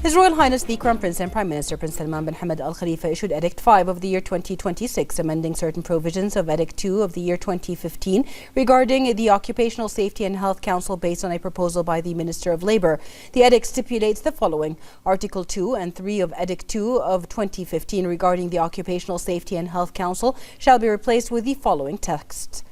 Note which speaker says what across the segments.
Speaker 1: His Royal Highness the Crown Prince and Prime Minister Prince Salman bin Hamad Al Khalifa issued Edict 5 of the year 2026, amending certain provisions of Edict 2 of the year 2015 regarding the Occupational Safety and Health Council based on a proposal by the Minister of Labour. The Edict stipulates the following. Article 2 and 3 of Edict 2 of 2015 regarding the Occupational Safety and Health Council shall be replaced with the following text.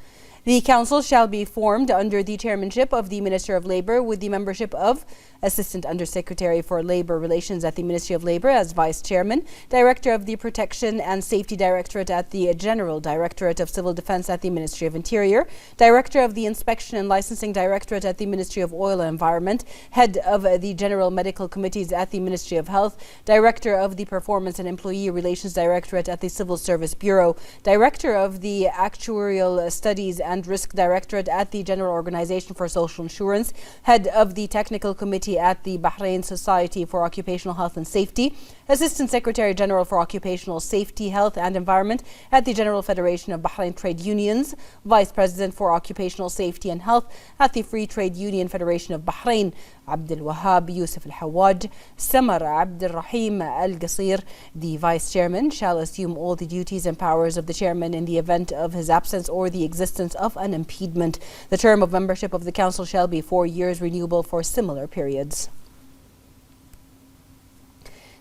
Speaker 1: The council shall be formed under the chairmanship of the Minister of Labour with the membership of Assistant Undersecretary for Labour Relations at the Ministry of Labour as Vice Chairman, Director of the Protection and Safety Directorate at the General Directorate of Civil Defence at the Ministry of Interior, Director of the Inspection and Licensing Directorate at the Ministry of Oil and Environment, Head of the General Medical Committees at the Ministry of Health, Director of the Performance and Employee Relations Directorate at the Civil Service Bureau, Director of the Actuarial Studies and Risk Directorate at the General Organisation for Social Insurance, Head of the Technical Committee at the Bahrain Society for Occupational Health and Safety, Assistant Secretary General for Occupational Safety, Health and Environment at the General Federation of Bahrain Trade Unions, Vice President for Occupational Safety and Health at the Free Trade Union Federation of Bahrain, Abdul Wahab Yusuf Al Hawaj, Samar Abdul Rahim Al Qasir. The Vice Chairman shall assume all the duties and powers of the Chairman in the event of his absence or the existence of an impediment. The term of membership of the Council shall be 4 years, renewable for similar periods.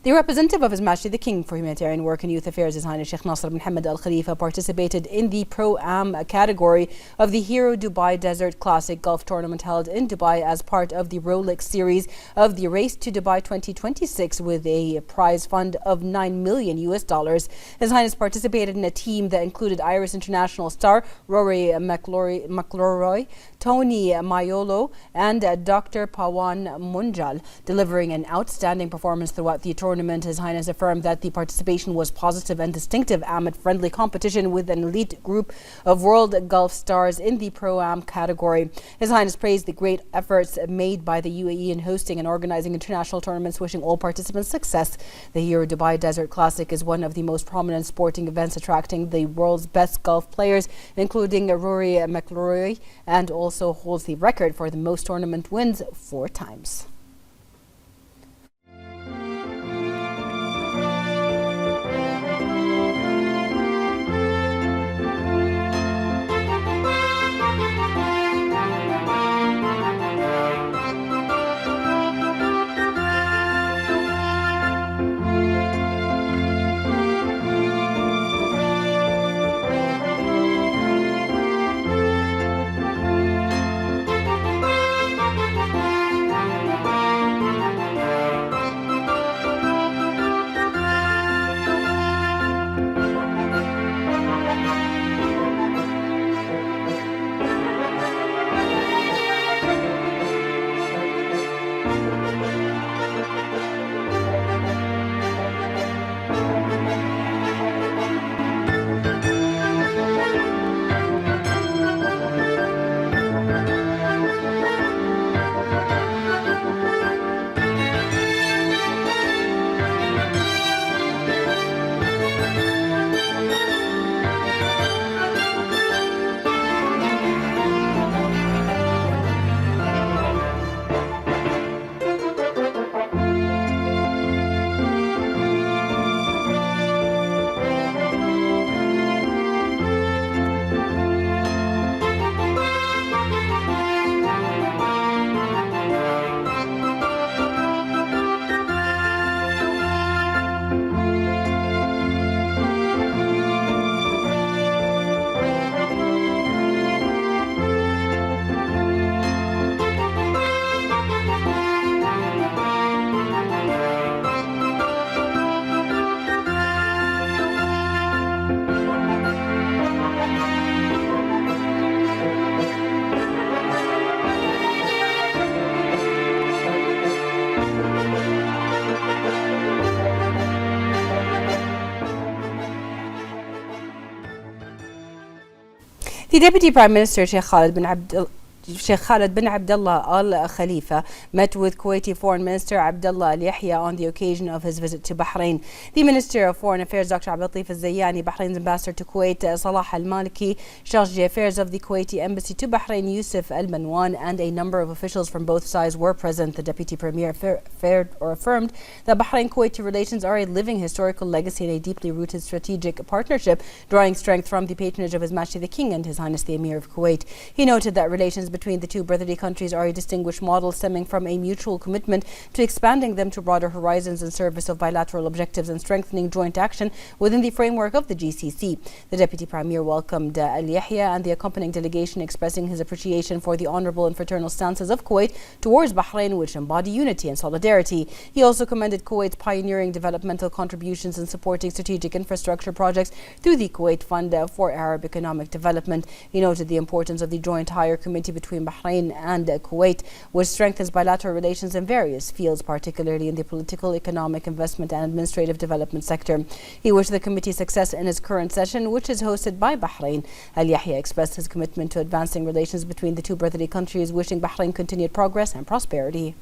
Speaker 1: The representative of His Majesty the King for Humanitarian Work and Youth Affairs, His Highness Sheikh Nasser bin Hamad Al Khalifa, participated in the Pro-Am category of the Hero Dubai Desert Classic Golf Tournament held in Dubai as part of the Rolex series of the Race to Dubai 2026 with a prize fund of $9 million. His Highness participated in a team that included Irish international star Rory McIlroy, Tony Maiolo and Dr. Pawan Munjal, delivering an outstanding performance throughout the tournament. His Highness affirmed that the participation was positive and distinctive amid friendly competition with an elite group of world golf stars in the Pro-Am category. His Highness praised the great efforts made by the UAE in hosting and organizing international tournaments, wishing all participants success. The Hero Dubai Desert Classic is one of the most prominent sporting events attracting the world's best golf players, including Rory McIlroy, and also holds the record for the most tournament wins 4 times. The Deputy Prime Minister Sheikh Khalid bin Sheikh Khalid bin Abdullah Al Khalifa met with Kuwaiti Foreign Minister Abdullah Al Yahya on the occasion of his visit to Bahrain. The Minister of Foreign Affairs, Dr. Abdulatif Al Zayani, Bahrain's ambassador to Kuwait, Salah Al Maliki, Charge d'Affaires of the Kuwaiti Embassy to Bahrain, Yusuf Al Manwan, and a number of officials from both sides were present. The Deputy Premier affirmed that Bahrain-Kuwaiti relations are a living historical legacy and a deeply rooted strategic partnership, drawing strength from the patronage of His Majesty the King and His Highness the Emir of Kuwait. He noted that relations between the two brotherly countries are a distinguished model stemming from a mutual commitment to expanding them to broader horizons in service of bilateral objectives and strengthening joint action within the framework of the GCC. The Deputy Premier welcomed Al Yahya and the accompanying delegation, expressing his appreciation for the honourable and fraternal stances of Kuwait towards Bahrain, which embody unity and solidarity. He also commended Kuwait's pioneering developmental contributions in supporting strategic infrastructure projects through the Kuwait Fund for Arab Economic Development. He noted the importance of the Joint Higher Committee between Bahrain and Kuwait, which strengthens bilateral relations in various fields, particularly in the political, economic, investment and administrative development sector. He wished the committee success in its current session, which is hosted by Bahrain. Al Yahya expressed his commitment to advancing relations between the two brotherly countries, wishing Bahrain continued progress and prosperity.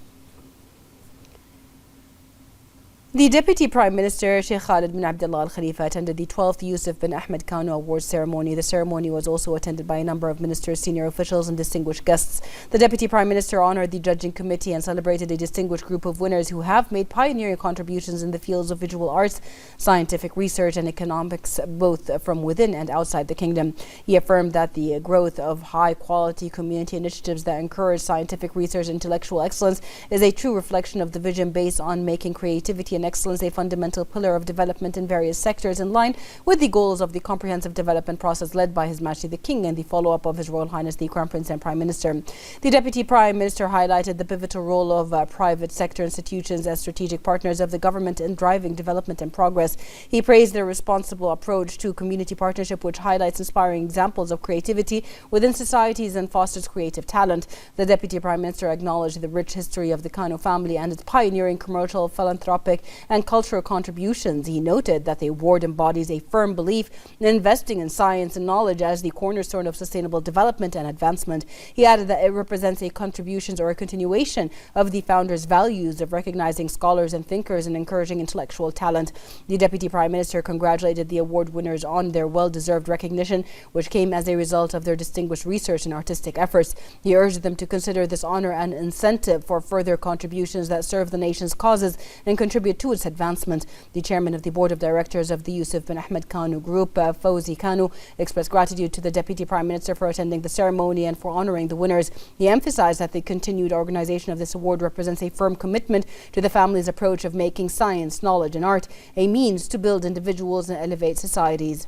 Speaker 1: The Deputy Prime Minister, Sheikh Khalid bin Abdullah Al Khalifa, attended the 12th Yusuf bin Ahmed Kano Awards ceremony. The ceremony was also attended by a number of ministers, senior officials and distinguished guests. The Deputy Prime Minister honored the judging committee and celebrated a distinguished group of winners who have made pioneering contributions in the fields of visual arts, scientific research and economics, both from within and outside the kingdom. He affirmed that the growth of high-quality community initiatives that encourage scientific research and intellectual excellence is a true reflection of the vision based on making creativity and excellence a fundamental pillar of development in various sectors, in line with the goals of the comprehensive development process led by His Majesty the King and the follow-up of His Royal Highness the Crown Prince and Prime Minister. The Deputy Prime Minister highlighted the pivotal role of private sector institutions as strategic partners of the government in driving development and progress. He praised their responsible approach to community partnership, which highlights inspiring examples of creativity within societies and fosters creative talent. The Deputy Prime Minister acknowledged the rich history of the Kano family and its pioneering commercial, philanthropic and cultural contributions. He noted that the award embodies a firm belief in investing in science and knowledge as the cornerstone of sustainable development and advancement. He added that it represents a contribution or a continuation of the founder's values of recognizing scholars and thinkers and encouraging intellectual talent. The Deputy Prime Minister congratulated the award winners on their well-deserved recognition, which came as a result of their distinguished research and artistic efforts. He urged them to consider this honor an incentive for further contributions that serve the nation's causes and contribute to its advancement. The chairman of the board of directors of the Yusuf bin Ahmed Kano Group, Fawzi Kano, expressed gratitude to the Deputy Prime Minister for attending the ceremony and for honoring the winners. He emphasized that the continued organization of this award represents a firm commitment to the family's approach of making science, knowledge and art a means to build individuals and elevate societies.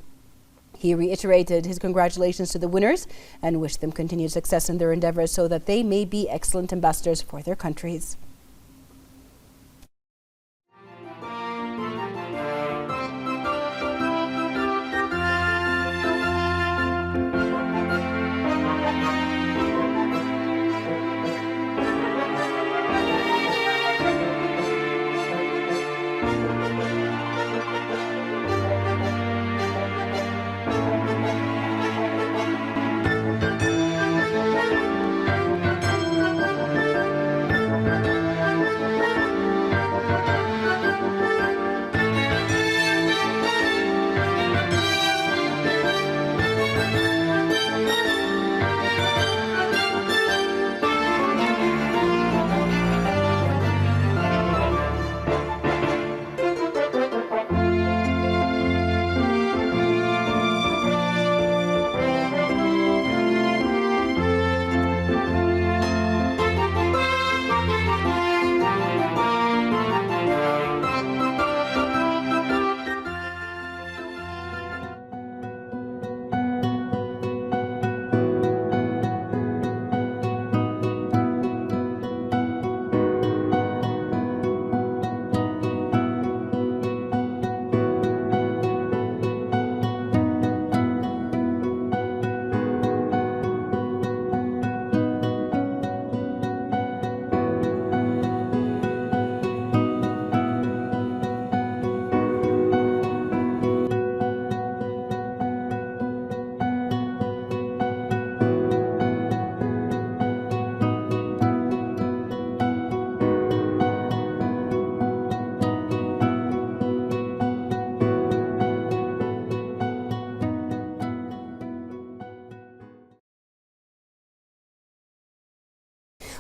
Speaker 1: He reiterated his congratulations to the winners and wished them continued success in their endeavors so that they may be excellent ambassadors for their countries.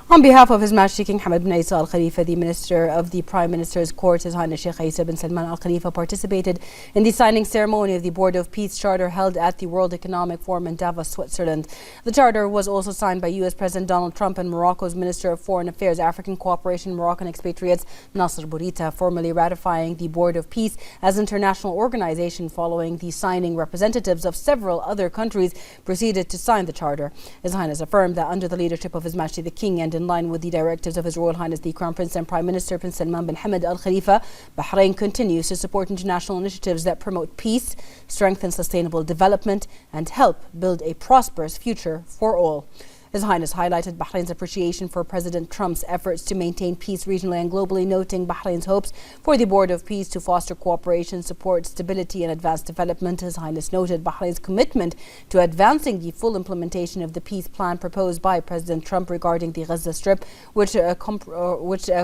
Speaker 1: On behalf of His Majesty King Hamad bin Isa Al Khalifa, the Minister of the Prime Minister's Court, His Highness Sheikh Isa bin Salman Al Khalifa, participated in the signing ceremony of the Board of Peace Charter held at the World Economic Forum in Davos, Switzerland. The charter was also signed by U.S. President Donald Trump and Morocco's Minister of Foreign Affairs, African Cooperation, Moroccan expatriates Nasser Bourita, formally ratifying the Board of Peace as international organization. Following the signing, representatives of several other countries proceeded to sign the charter. His Highness affirmed that under the leadership of His Majesty the King and in line with the directives of His Royal Highness the Crown Prince and Prime Minister Prince Salman bin Hamad Al Khalifa, Bahrain continues to support international initiatives that promote peace, strengthen sustainable development, and help build a prosperous future for all. His Highness highlighted Bahrain's appreciation for President Trump's efforts to maintain peace regionally and globally, noting Bahrain's hopes for the Board of Peace to foster cooperation, support stability and advance development. His Highness noted Bahrain's commitment to advancing the full implementation of the peace plan proposed by President Trump regarding the Gaza Strip, which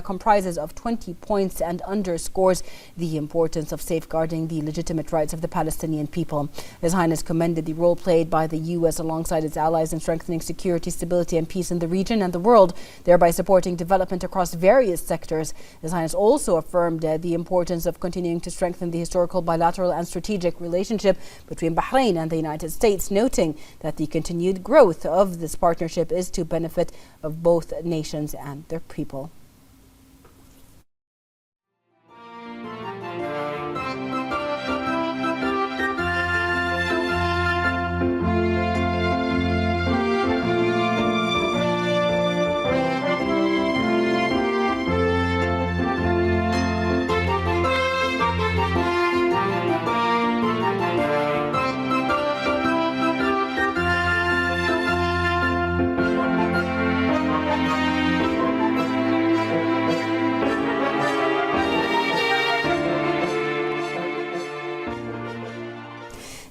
Speaker 1: comprises of 20 points and underscores the importance of safeguarding the legitimate rights of the Palestinian people. His Highness commended the role played by the U.S. alongside its allies in strengthening security, stability and peace in the region and the world, thereby supporting development across various sectors. His Highness also affirmed the importance of continuing to strengthen the historical, bilateral and strategic relationship between Bahrain and the United States, noting that the continued growth of this partnership is to benefit of both nations and their people.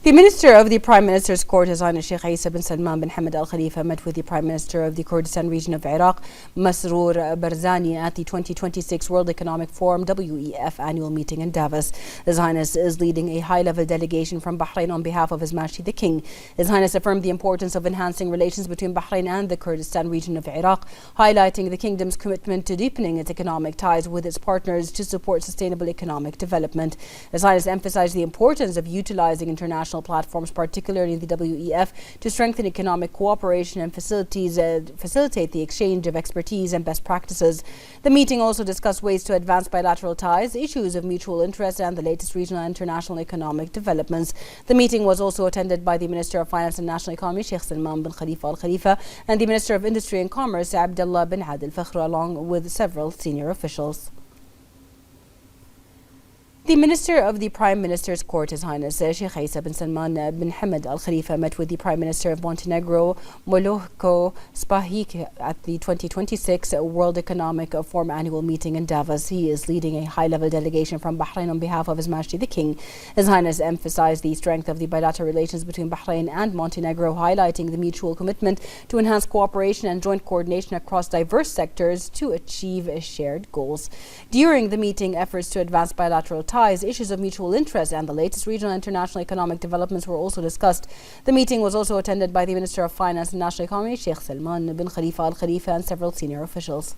Speaker 1: The Minister of the Prime Minister's Court, His Highness Sheikh Isa bin Salman bin Hamad Al Khalifa, met with the Prime Minister of the Kurdistan region of Iraq, Masroor Barzani, at the 2026 World Economic Forum WEF annual meeting in Davos. His Highness is leading a high-level delegation from Bahrain on behalf of His Majesty the King. His Highness affirmed the importance of enhancing relations between Bahrain and the Kurdistan region of Iraq, highlighting the Kingdom's commitment to deepening its economic ties with its partners to support sustainable economic development. His Highness emphasized the importance of utilizing international platforms, particularly in the WEF, to strengthen economic cooperation and facilitate the exchange of expertise and best practices. The meeting also discussed ways to advance bilateral ties, issues of mutual interest, and the latest regional and international economic developments. The meeting was also attended by the Minister of Finance and National Economy, Sheikh Salman bin Khalifa Al Khalifa, and the Minister of Industry and Commerce, Abdullah bin Adil Fakhru, along with several senior officials. The Minister of the Prime Minister's Court, His Highness Sheikh Isa bin Salman bin Hamad Al Khalifa, met with the Prime Minister of Montenegro, Milorko Spahic, at the 2026 World Economic Forum annual meeting in Davos. He is leading a high-level delegation from Bahrain on behalf of His Majesty the King. His Highness emphasized the strength of the bilateral relations between Bahrain and Montenegro, highlighting the mutual commitment to enhance cooperation and joint coordination across diverse sectors to achieve shared goals. During the meeting, efforts to advance bilateral ties, issues of mutual interest, and the latest regional and international economic developments were also discussed. The meeting was also attended by the Minister of Finance and National Economy, Sheikh Salman bin Khalifa Al Khalifa, and several senior officials.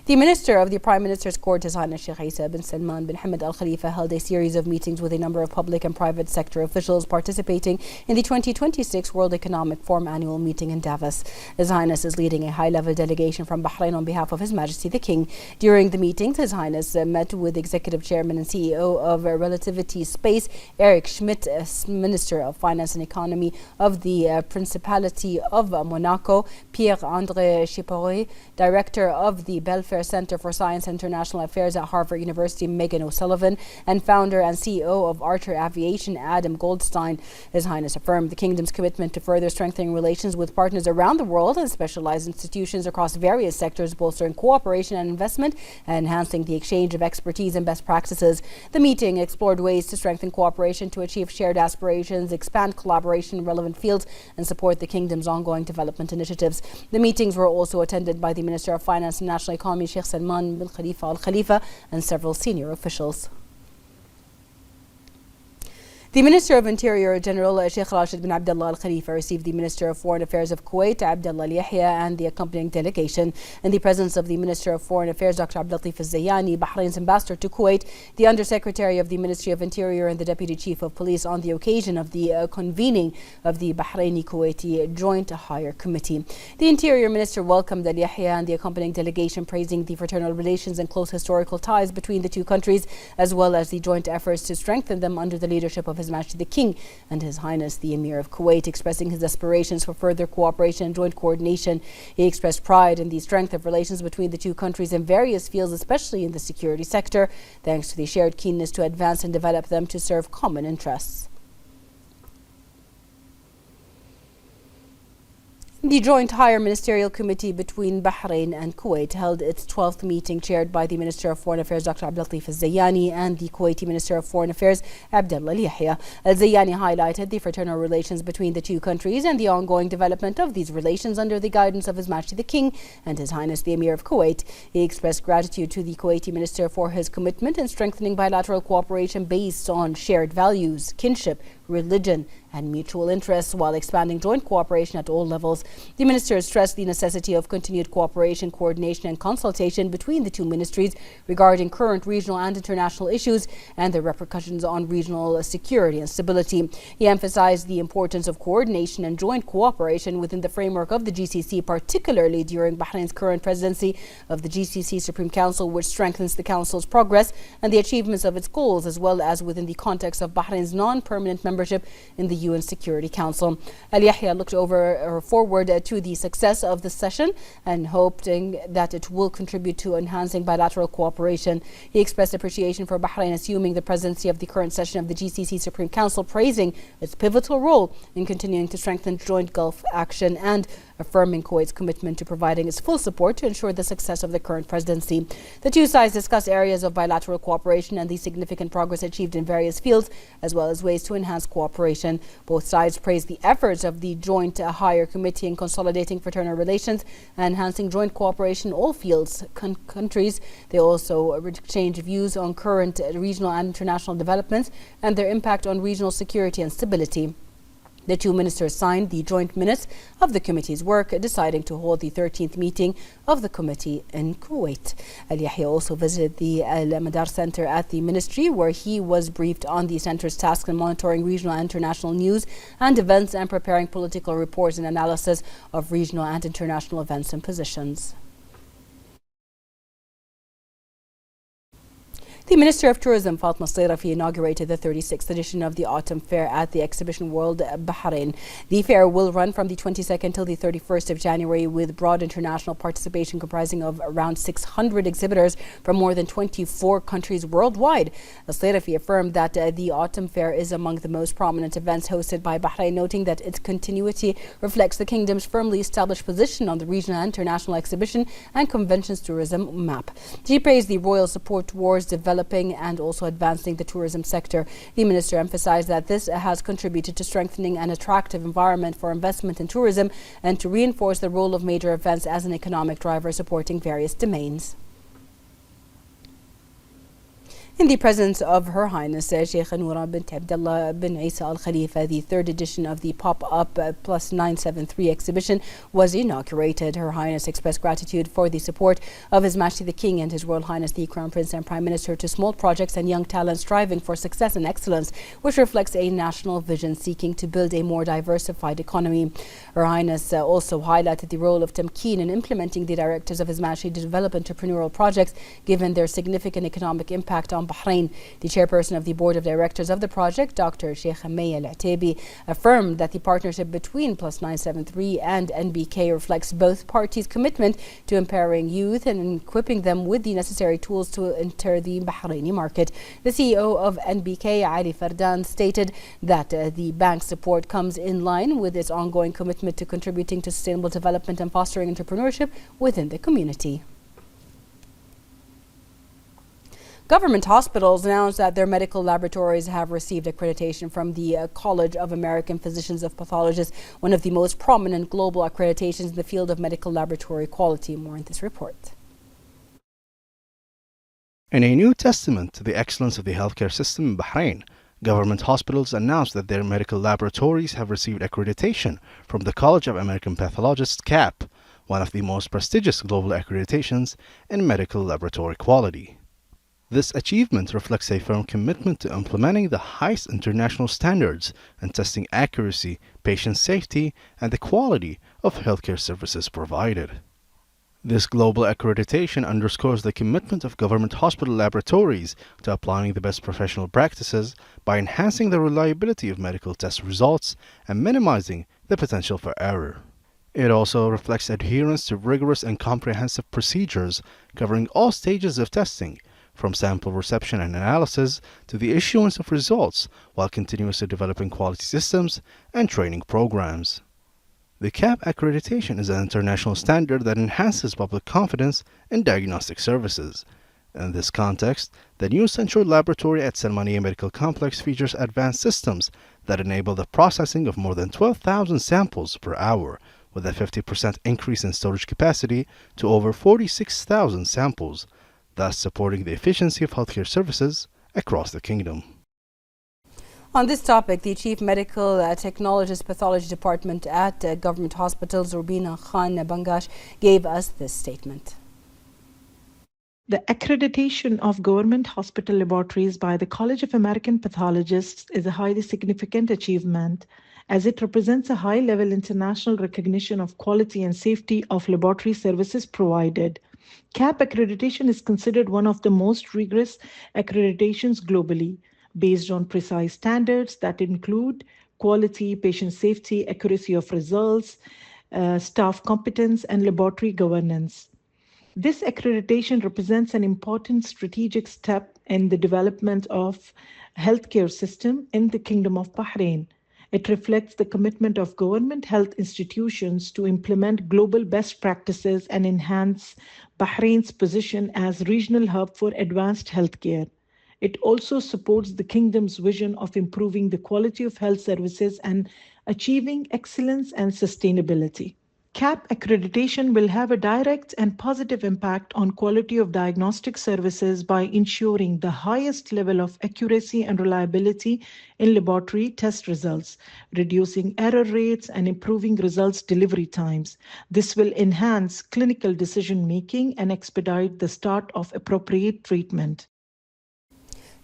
Speaker 1: The Minister of the Prime Minister's Court, His Highness Sheikh Isa bin Salman bin Hamad Al Khalifa, held a series of meetings with a number of public and private sector officials participating in the 2026 World Economic Forum annual meeting in Davos. His Highness is leading a high-level delegation from Bahrain on behalf of His Majesty the King. During the meetings, His Highness met with Executive Chairman and CEO of Relativity Space, Eric Schmidt, Minister of Finance and Economy of the Principality of Monaco, Pierre-André Chiporet, Director of the Belfair Center for Science and International Affairs at Harvard University, Megan O'Sullivan, and founder and CEO of Archer Aviation, Adam Goldstein. His Highness affirmed the Kingdom's commitment to further strengthening relations with partners around the world and specialized institutions across various sectors, bolstering cooperation and investment and enhancing the exchange of expertise and best practices. The meeting explored ways to strengthen cooperation to achieve shared aspirations, expand collaboration in relevant fields, and support the Kingdom's ongoing development initiatives. The meetings were also attended by the Minister of Finance and National Economy, Sheikh Salman bin Khalifa Al Khalifa, and several senior officials. The Minister of Interior General Sheikh Rashid bin Abdullah Al Khalifa received the Minister of Foreign Affairs of Kuwait, Abdullah Al Yahya, and the accompanying delegation. In the presence of the Minister of Foreign Affairs, Dr. Abdul Latif Al Zayani, Bahrain's ambassador to Kuwait, the Undersecretary of the Ministry of Interior, and the Deputy Chief of Police on the occasion of the convening of the Bahraini-Kuwaiti Joint Higher Committee. The Interior Minister welcomed Al Yahya and the accompanying delegation, praising the fraternal relations and close historical ties between the two countries, as well as the joint efforts to strengthen them under the leadership of His Majesty the King and His Highness the Emir of Kuwait. Expressing his aspirations for further cooperation and joint coordination, he expressed pride in the strength of relations between the two countries in various fields, especially in the security sector, thanks to the shared keenness to advance and develop them to serve common interests. The Joint Higher Ministerial Committee between Bahrain and Kuwait held its 12th meeting, chaired by the Minister of Foreign Affairs Dr. Abdul Latif Al Zayani and the Kuwaiti Minister of Foreign Affairs Abdullah Al Yahya. Al Zayani highlighted the fraternal relations between the two countries and the ongoing development of these relations under the guidance of His Majesty the King and His Highness the Emir of Kuwait. He expressed gratitude to the Kuwaiti Minister for his commitment in strengthening bilateral cooperation based on shared values, kinship, religion, and mutual interests, while expanding joint cooperation at all levels. The minister stressed the necessity of continued cooperation, coordination, and consultation between the two ministries regarding current regional and international issues and their repercussions on regional security and stability. He emphasized the importance of coordination and joint cooperation within the framework of the GCC, particularly during Bahrain's current presidency of the GCC Supreme Council, which strengthens the Council's progress and the achievements of its goals, as well as within the context of Bahrain's non-permanent membership in the UN Security Council. Al Yahya looked forward to the success of the session and hoping that it will contribute to enhancing bilateral cooperation. He expressed appreciation for Bahrain assuming the presidency of the current session of the GCC Supreme Council, praising its pivotal role in continuing to strengthen joint Gulf action and affirming Kuwait's commitment to providing its full support to ensure the success of the current presidency. The two sides discussed areas of bilateral cooperation and the significant progress achieved in various fields, as well as ways to enhance cooperation. Both sides praised the efforts of the Joint Higher Committee in consolidating fraternal relations and enhancing joint cooperation in all fields, countries. They also exchanged views on current regional and international developments and their impact on regional security and stability. The two ministers signed the joint minutes of the committee's work, deciding to hold the 13th meeting of the committee in Kuwait. Al Yahya also visited the Al Madar Center at the ministry, where he was briefed on the center's task in monitoring regional and international news and events and preparing political reports and analysis of regional and international events and positions. The Minister of Tourism, Fatma Sayrafi, inaugurated the 36th edition of the Autumn Fair at the Exhibition World Bahrain. The fair will run from the 22nd till the 31st of January, with broad international participation comprising of around 600 exhibitors from more than 24 countries worldwide. Sayrafi affirmed that the Autumn Fair is among the most prominent events hosted by Bahrain, noting that its continuity reflects the kingdom's firmly established position on the regional and international exhibition and conventions tourism map. She praised the royal support towards developing and also advancing the tourism sector. The minister emphasized that this has contributed to strengthening an attractive environment for investment in tourism and to reinforce the role of major events as an economic driver supporting various domains. In the presence of Her Highness Sheikh Noura bint Abdullah bin Isa Al Khalifa, the third edition of the Pop-Up Plus 973 exhibition was inaugurated. Her Highness expressed gratitude for the support of His Majesty the King and His Royal Highness the Crown Prince and Prime Minister to small projects and young talents striving for success and excellence, which reflects a national vision seeking to build a more diversified economy. Her Highness also highlighted the role of Tamkeen in implementing the directives of His Majesty to develop entrepreneurial projects, given their significant economic impact on Bahrain. The chairperson of the board of directors of the project, Dr. Sheikh May Al-Ataibi, affirmed that the partnership between Plus 973 and NBK reflects both parties' commitment to empowering youth and equipping them with the necessary tools to enter the Bahraini market. The CEO of NBK, Ali Fardan, stated that the bank's support comes in line with its ongoing commitment to contributing to sustainable development and fostering entrepreneurship within the community. Government hospitals announced that their medical laboratories have received accreditation from the College of American Physicians of Pathologists, one of the most prominent global accreditations in the field of medical laboratory quality. More in this report.
Speaker 2: In a new testament to the excellence of the healthcare system in Bahrain, Government hospitals announced that their medical laboratories have received accreditation from the College of American Pathologists (CAP), one of the most prestigious global accreditations in medical laboratory quality. This achievement reflects a firm commitment to implementing the highest international standards in testing accuracy, patient safety, and the quality of healthcare services provided. This global accreditation underscores the commitment of government hospital laboratories to applying the best professional practices by enhancing the reliability of medical test results and minimizing the potential for error. It also reflects adherence to rigorous and comprehensive procedures covering all stages of testing, from sample reception and analysis to the issuance of results, while continuously developing quality systems and training programs. The CAP accreditation is an international standard that enhances public confidence in diagnostic services. In this context, the new central laboratory at Salmaniya Medical Complex features advanced systems that enable the processing of more than 12,000 samples per hour, with a 50% increase in storage capacity to over 46,000 samples, thus supporting the efficiency of healthcare services across the kingdom.
Speaker 1: On this topic, the Chief Medical Technologist Pathology Department at Government Hospitals, Rubina Khan Bangash, gave us this statement.
Speaker 3: The accreditation of government hospital laboratories by the College of American Pathologists is a highly significant achievement, as it represents a high-level international recognition of quality and safety of laboratory services provided. CAP accreditation is considered one of the most rigorous accreditations globally, based on precise standards that include quality, patient safety, accuracy of results, staff competence, and laboratory governance. This accreditation represents an important strategic step in the development of healthcare system in the Kingdom of Bahrain. It reflects the commitment of government health institutions to implement global best practices and enhance Bahrain's position as regional hub for advanced healthcare. It also supports the kingdom's vision of improving the quality of health services and achieving excellence and sustainability. CAP accreditation will have a direct and positive impact on quality of diagnostic services by ensuring the highest level of accuracy and reliability in laboratory test results, reducing error rates and improving results delivery times. This will enhance clinical decision-making and expedite the start of appropriate treatment.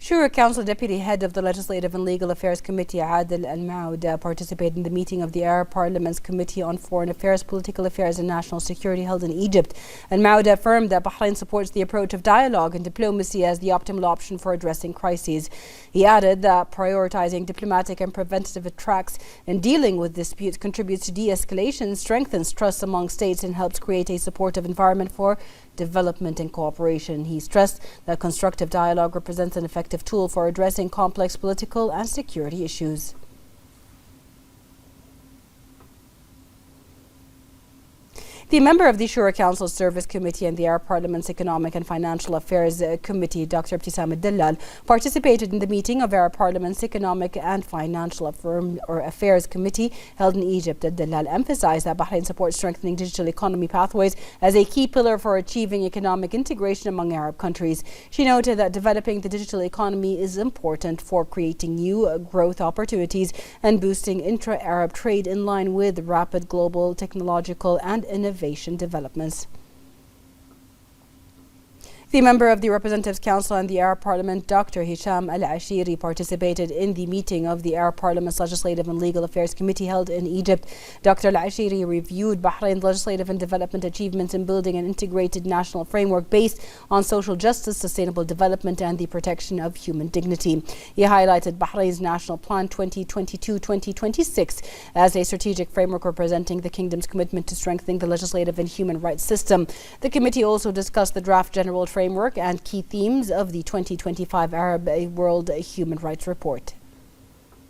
Speaker 1: Shura Council Deputy Head of the Legislative and Legal Affairs Committee, Adil Al-Mauda, participated in the meeting of the Arab Parliament's Committee on Foreign Affairs, Political Affairs and National Security held in Egypt. Al-Mauda affirmed that Bahrain supports the approach of dialogue and diplomacy as the optimal option for addressing crises. He added that prioritizing diplomatic and preventative tracks in dealing with disputes contributes to de-escalation, strengthens trust among states and helps create a supportive environment for development and cooperation. He stressed that constructive dialogue represents an effective tool for addressing complex political and security issues. The member of the Shura Council Service Committee and the Arab Parliament's Economic and Financial Affairs Committee, Dr. Ibtisam Al-Dallal, participated in the meeting of Arab Parliament's Economic and Financial Affairs Committee held in Egypt. Al-Dallal emphasized that Bahrain supports strengthening digital economy pathways as a key pillar for achieving economic integration among Arab countries. She noted that developing the digital economy is important for creating new growth opportunities and boosting intra-Arab trade in line with rapid global technological and innovation developments. The member of the Representatives Council and the Arab Parliament, Dr. Hisham Al-Ashiri, participated in the meeting of the Arab Parliament's Legislative and Legal Affairs Committee held in Egypt. Dr. Al-Ashiri reviewed Bahrain's legislative and development achievements in building an integrated national framework based on social justice, sustainable development, and the protection of human dignity. He highlighted Bahrain's National Plan 2022-2026 as a strategic framework representing the kingdom's commitment to strengthening the legislative and human rights system. The committee also discussed the draft general framework and key themes of the 2025 Arab World Human Rights Report.